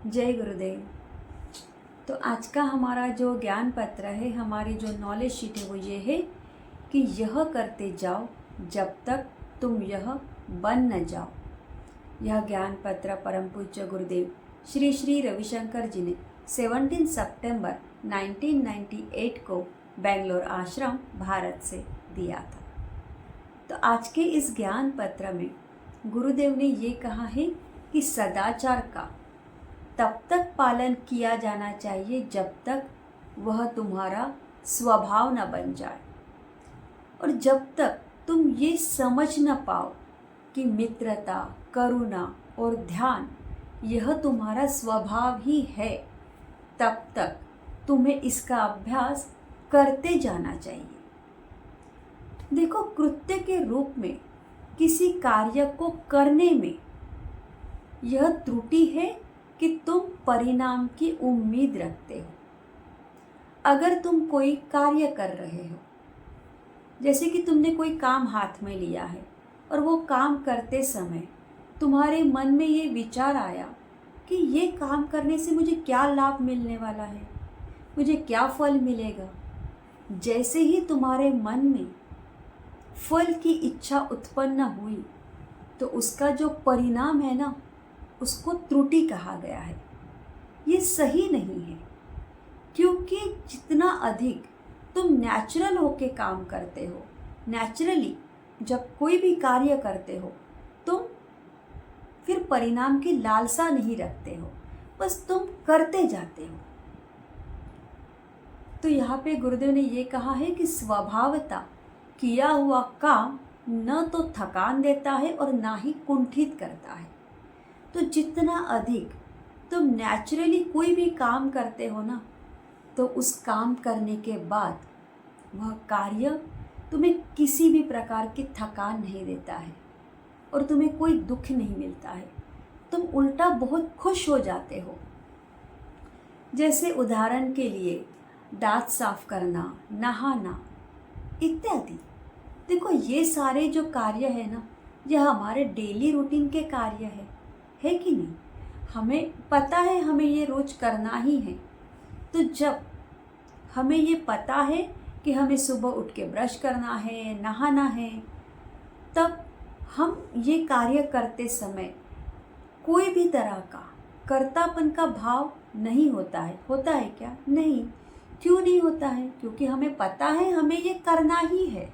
जय गुरुदेव। तो आज का हमारा जो ज्ञान पत्र है, हमारी जो नॉलेज शीट है वो ये है कि यह करते जाओ जब तक तुम यह बन न जाओ। यह ज्ञान पत्र परम पूज्य गुरुदेव श्री श्री रविशंकर जी ने 17 सितंबर 1998 को बेंगलोर आश्रम भारत से दिया था। तो आज के इस ज्ञान पत्र में गुरुदेव ने ये कहा है कि सदाचार का तब तक पालन किया जाना चाहिए जब तक वह तुम्हारा स्वभाव न बन जाए, और जब तक तुम ये समझ न पाओ कि मित्रता, करुणा और ध्यान यह तुम्हारा स्वभाव ही है, तब तक तुम्हें इसका अभ्यास करते जाना चाहिए। देखो, कृत्य के रूप में किसी कार्य को करने में यह त्रुटि है कि तुम परिणाम की उम्मीद रखते हो। अगर तुम कोई कार्य कर रहे हो, जैसे कि तुमने कोई काम हाथ में लिया है और वो काम करते समय तुम्हारे मन में ये विचार आया कि ये काम करने से मुझे क्या लाभ मिलने वाला है, मुझे क्या फल मिलेगा। जैसे ही तुम्हारे मन में फल की इच्छा उत्पन्न हुई तो उसका जो परिणाम है ना, उसको त्रुटि कहा गया है। ये सही नहीं है, क्योंकि जितना अधिक तुम नेचुरल होके काम करते हो, नेचुरली जब कोई भी कार्य करते हो, तुम फिर परिणाम की लालसा नहीं रखते हो, बस तुम करते जाते हो। तो यहाँ पे गुरुदेव ने ये कहा है कि स्वभावतः किया हुआ काम न तो थकान देता है और ना ही कुंठित करता है। तो जितना अधिक तुम नेचुरली कोई भी काम करते हो ना, तो उस काम करने के बाद वह कार्य तुम्हें किसी भी प्रकार की थकान नहीं देता है और तुम्हें कोई दुख नहीं मिलता है। तुम उल्टा बहुत खुश हो जाते हो। जैसे उदाहरण के लिए दांत साफ करना, नहाना इत्यादि। देखो, ये सारे जो कार्य है ना, यह हमारे डेली रूटीन के कार्य है कि नहीं? हमें पता है हमें ये रोज करना ही है। तो जब हमें ये पता है कि हमें सुबह उठ के ब्रश करना है, नहाना है, तब हम ये कार्य करते समय कोई भी तरह का कर्तापन का भाव नहीं होता है। होता है क्या? नहीं। क्यों नहीं होता है? क्योंकि हमें पता है हमें ये करना ही है।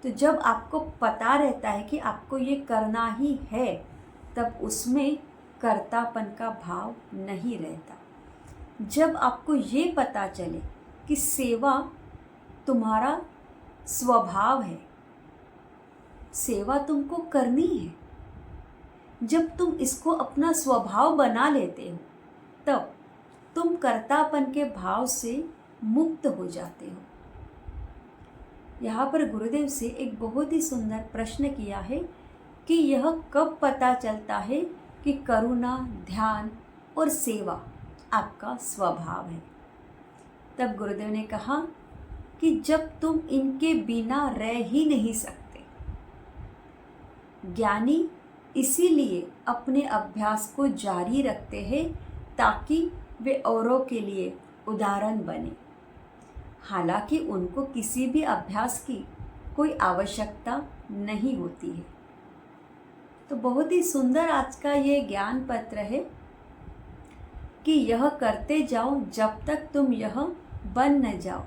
तो जब आपको पता रहता है कि आपको ये करना ही है, तब उसमें कर्तापन का भाव नहीं रहता। जब आपको ये पता चले कि सेवा तुम्हारा स्वभाव है, सेवा तुमको करनी है, जब तुम इसको अपना स्वभाव बना लेते हो, तब तुम कर्तापन के भाव से मुक्त हो जाते हो। यहाँ पर गुरुदेव से एक बहुत ही सुंदर प्रश्न किया है कि यह कब पता चलता है कि करुणा, ध्यान और सेवा आपका स्वभाव है। तब गुरुदेव ने कहा कि जब तुम इनके बिना रह ही नहीं सकते। ज्ञानी इसीलिए अपने अभ्यास को जारी रखते हैं ताकि वे औरों के लिए उदाहरण बने। हालांकि उनको किसी भी अभ्यास की कोई आवश्यकता नहीं होती है। तो बहुत ही सुंदर आज का ये ज्ञान पत्र है कि यह करते जाओ जब तक तुम यह बन न जाओ।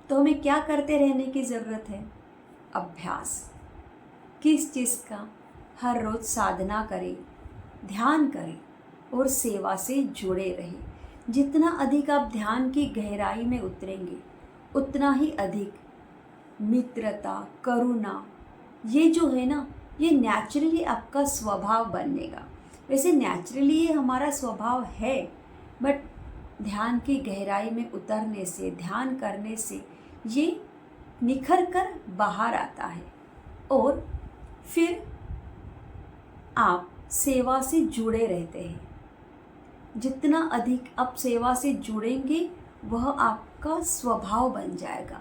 तो हमें क्या करते रहने की ज़रूरत है? अभ्यास। किस चीज़ का? हर रोज़ साधना करें, ध्यान करें और सेवा से जुड़े रहें। जितना अधिक आप ध्यान की गहराई में उतरेंगे, उतना ही अधिक मित्रता, करुणा ये जो है ना, ये नेचुरली आपका स्वभाव बनेगा। वैसे नेचुरली ये हमारा स्वभाव है, बट ध्यान की गहराई में उतरने से, ध्यान करने से ये निखर कर बाहर आता है और फिर आप सेवा से जुड़े रहते हैं। जितना अधिक आप सेवा से जुड़ेंगे, वह आपका स्वभाव बन जाएगा।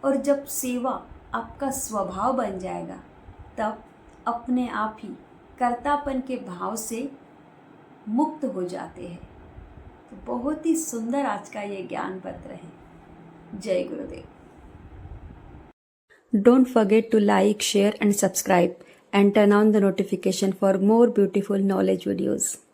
और जब सेवा आपका स्वभाव बन जाएगा, तब अपने आप ही कर्तापन के भाव से मुक्त हो जाते हैं। तो बहुत ही सुंदर आज का ये ज्ञान पत्र है। जय गुरुदेव। Don't forget to like, share and subscribe and turn on the notification for more beautiful knowledge videos.